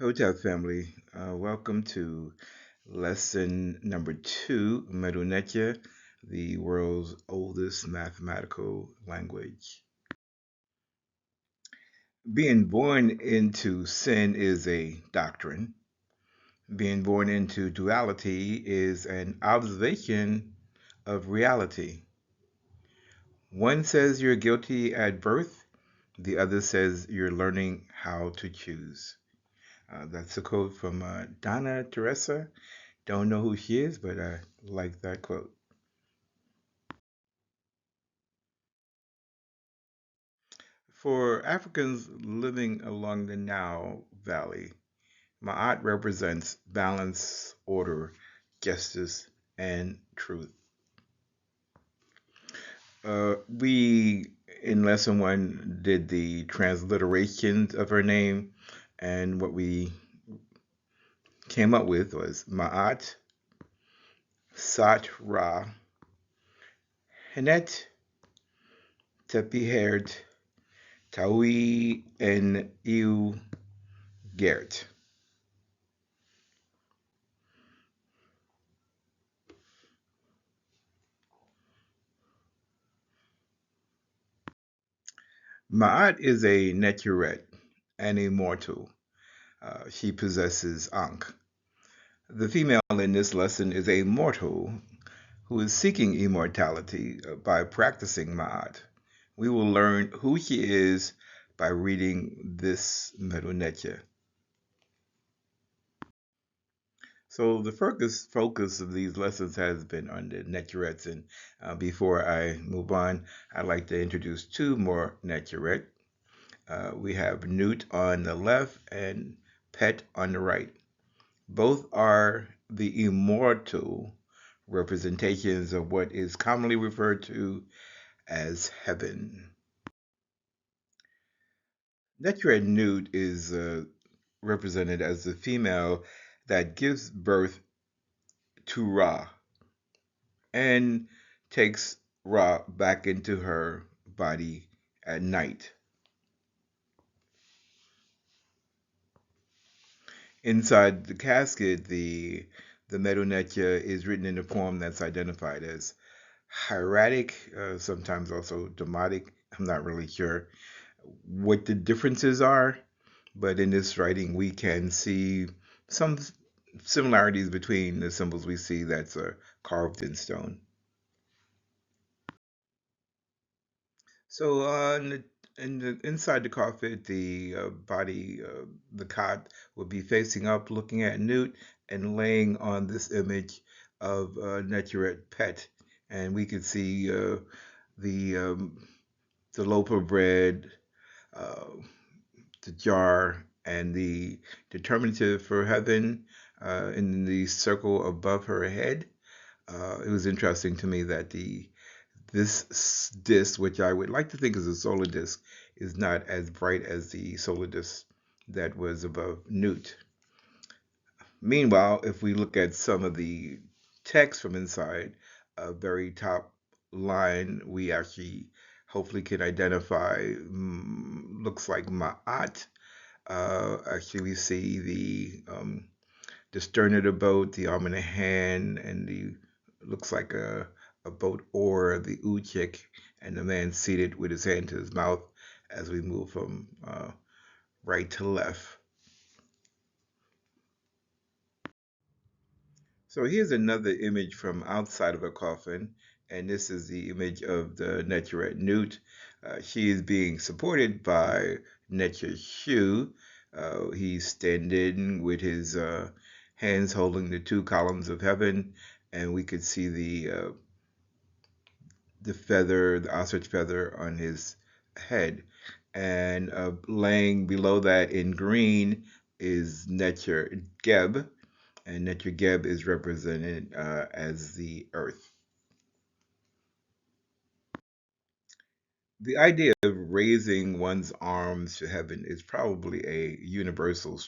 Hotel family, welcome to lesson number 2, Mdw Ntr, the world's oldest mathematical language. Being born into sin is a doctrine. Being born into duality is an observation of reality. One says you're guilty at birth, the other says you're learning how to choose. That's a quote from Donna Teresa. Don't know who she is, but I like that quote. For Africans living along the Nile Valley, Ma'at represents balance, order, justice, and truth. We, in lesson 1, did the transliterations of her name, and what we came up with was Ma'at, Sat Ra, Henet, Tepihert, Tawi, and Iu Gert. Ma'at is a Neturette, an immortal. She possesses Ankh. The female in this lesson is a mortal who is seeking immortality by practicing Ma'at. We will learn who she is by reading this Mdw Ntr. So the focus of these lessons has been on the Neturettes, and before I move on, I'd like to introduce two more Neturette. We have Newt on the left and Pet on the right. Both are the immortal representations of what is commonly referred to as heaven. Neturette Newt is represented as the female that gives birth to Ra and takes Ra back into her body at night. Inside the casket, the Mdw Ntr is written in a form that's identified as hieratic, sometimes also demotic. I'm not really sure what the differences are, but in this writing we can see some similarities between the symbols we see that's carved in stone. So inside the coffin, the body, the cot will be facing up, looking at Newt, and laying on this image of Neturette Pet, and we could see the um, the loaf of bread, uh, the jar, and the determinative for heaven in the circle above her head. It was interesting to me that this disk, which I would like to think is a solar disk, is not as bright as the solar disk that was above Newt. Meanwhile, if we look at some of the text from inside, a very top line, we actually hopefully can identify, looks like Ma'at. Actually, we see the stern of the boat, the arm in the hand, and the looks like a boat oar, the uchik, and the man seated with his hand to his mouth as we move from right to left. So here's another image from outside of a coffin, and this is the image of the Neturette Newt. She is being supported by Netur Shu. He's standing with his hands holding the two columns of heaven, and we could see the feather, the ostrich feather on his head. And laying below that in green is Netur Geb, and Netur Geb is represented as the earth. The idea of raising one's arms to heaven is probably a universal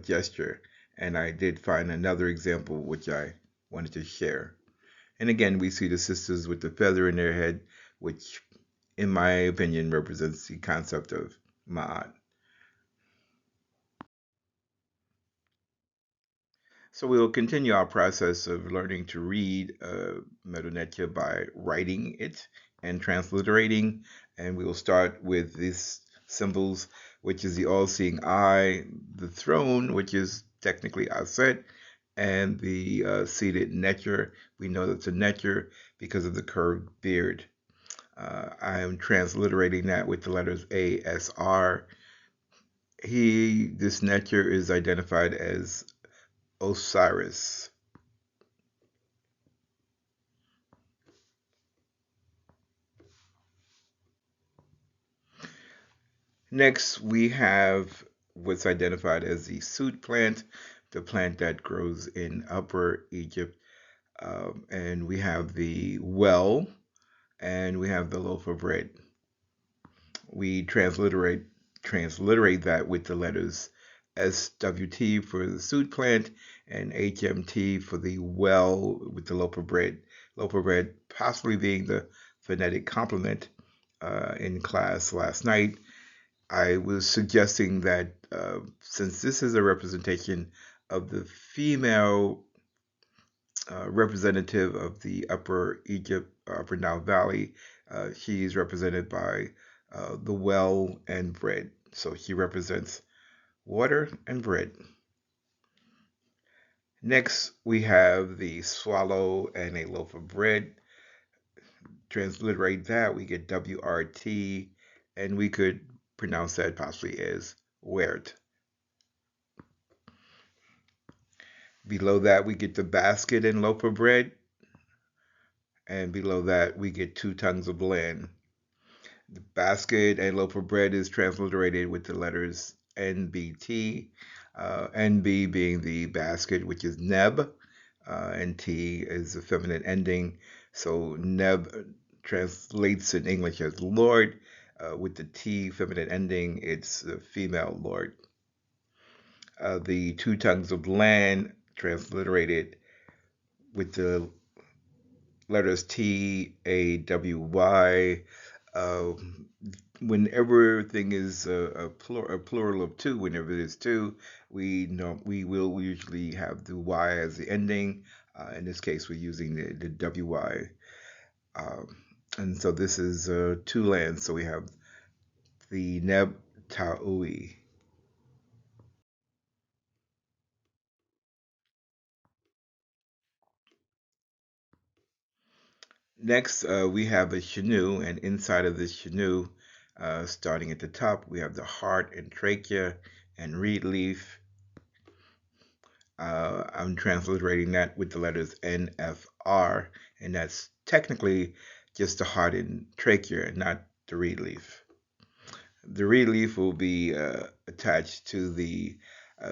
gesture, and I did find another example which I wanted to share. And again, we see the sisters with the feather in their head, which, in my opinion, represents the concept of Ma'at. So we'll continue our process of learning to read Mdw Ntr by writing it and transliterating. And we will start with these symbols, which is the all-seeing eye, the throne, which is technically Aset, and the seated Ntr. We know that's a Ntr because of the curved beard. I am transliterating that with the letters ASR. This Ntr is identified as Osiris. Next, we have what's identified as the soot plant, the plant that grows in Upper Egypt. And we have the well, and we have the loaf of bread. We transliterate that with the letters SWT for the soot plant and HMT for the well with the loaf of bread. Loaf of bread possibly being the phonetic complement in class last night. I was suggesting that since this is a representation of the female representative of the Upper Egypt, Upper Nile Valley, she's represented by the well and bread. So she represents water and bread. Next, we have the swallow and a loaf of bread. Transliterate that, we get WRT, and we could pronounce that possibly as wert. Below that, we get the basket and loaf of bread. And below that, we get 2 tongues of land. The basket and loaf of bread is transliterated with the letters NBT, NB being the basket, which is Neb, and T is the feminine ending. So Neb translates in English as Lord. With the T feminine ending, it's the female Lord. The 2 tongues of land transliterated with the letters T, A, W, Y. Whenever thing is a plural of 2, whenever there's 2, we will usually have the Y as the ending. In this case, we're using the WY. And so this is 2 lands. So we have the Neb Taui. Next, we have a Shanu, and inside of this Shanu, starting at the top, we have the heart and trachea and reed leaf. I'm transliterating that with the letters NFR, and that's technically just the heart and trachea, not the reed leaf. The reed leaf will be attached to the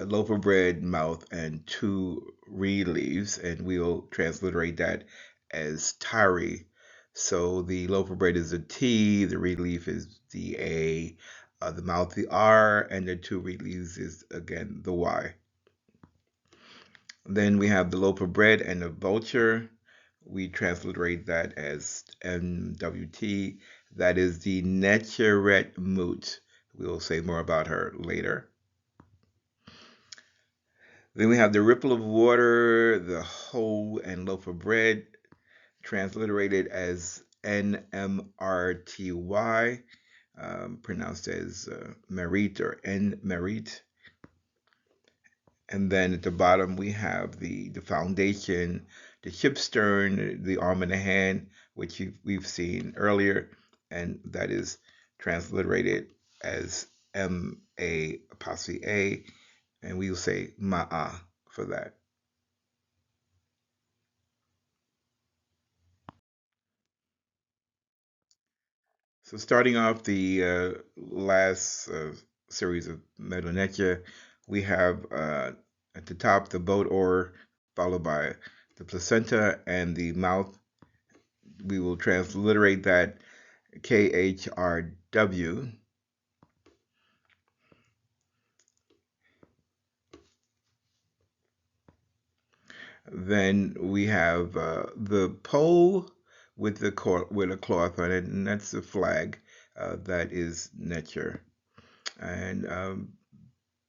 loaf of bread mouth and 2 reed leaves, and we'll transliterate that as Tari. So the loaf of bread is the T, the reed leaf is the A, the mouth the R, and the 2 reed leaves is again the Y. Then we have the loaf of bread and the vulture. We transliterate that as MWT. That is the Necheret Mut. We'll say more about her later. Then we have the ripple of water, the hoe, and loaf of bread, transliterated as NMRTY, pronounced as Merit or N-Merit. And then at the bottom, we have the foundation, the ship stern, the arm and the hand, which we've seen earlier, and that is transliterated as M-A'-A, and we will say Ma'a for that. So starting off the last series of Mdw Ntr, we have at the top the boat oar, followed by the placenta and the mouth. We will transliterate that KHRW. Then we have the pole with a cloth on it, and that's the flag. That is Ntr. And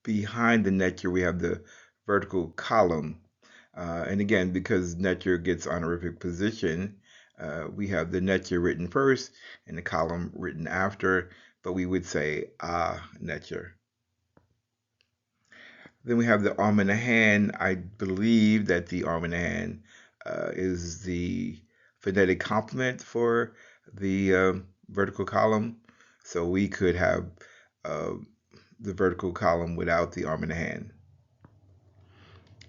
behind the Ntr, we have the vertical column. And again, because Ntr gets honorific position, we have the Ntr written first and the column written after, but we would say Ntr. Then we have the arm in the hand. I believe that the arm in the hand is the phonetic complement for the vertical column. So we could have uh, the vertical column without the arm in the hand.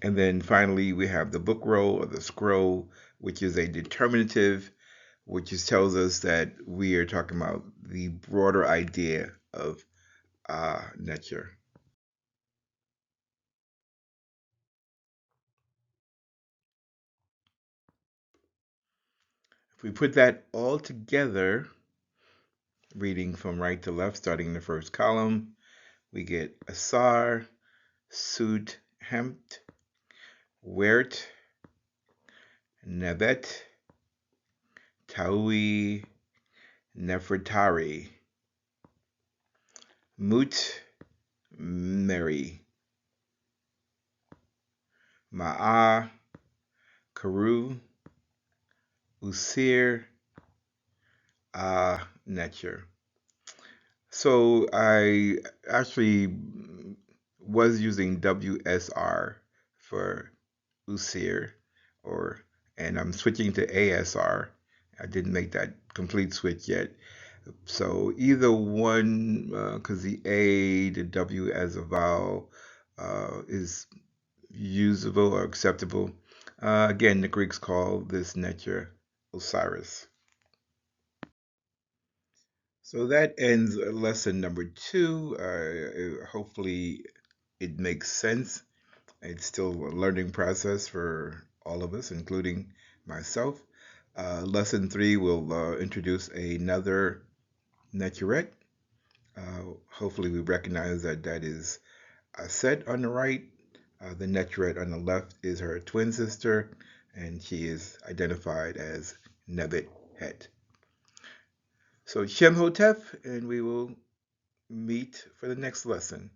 And then finally, we have the book roll or the scroll, which is a determinative, which just tells us that we are talking about the broader idea of Ntr. If we put that all together, reading from right to left, starting in the first column, we get Asar, Sut, Hempt, Wert, Nebet, Taui, Nefertary, Mut, Mary, Ma'a, Karu, Usir, Netcher. So I actually was using WSR for Usir, or and I'm switching to ASR. I didn't make that complete switch yet. So either one, because the A, the W as a vowel is usable or acceptable. Again, the Greeks call this Neter Osiris. So that ends lesson number 2. Hopefully it makes sense. It's still a learning process for all of us, including myself. Lesson 3 will introduce another Neturette. Hopefully we recognize that that is Set on the right. The Neturette on the left is her twin sister, and she is identified as Nebet Het. So Shem Hotep, and we will meet for the next lesson.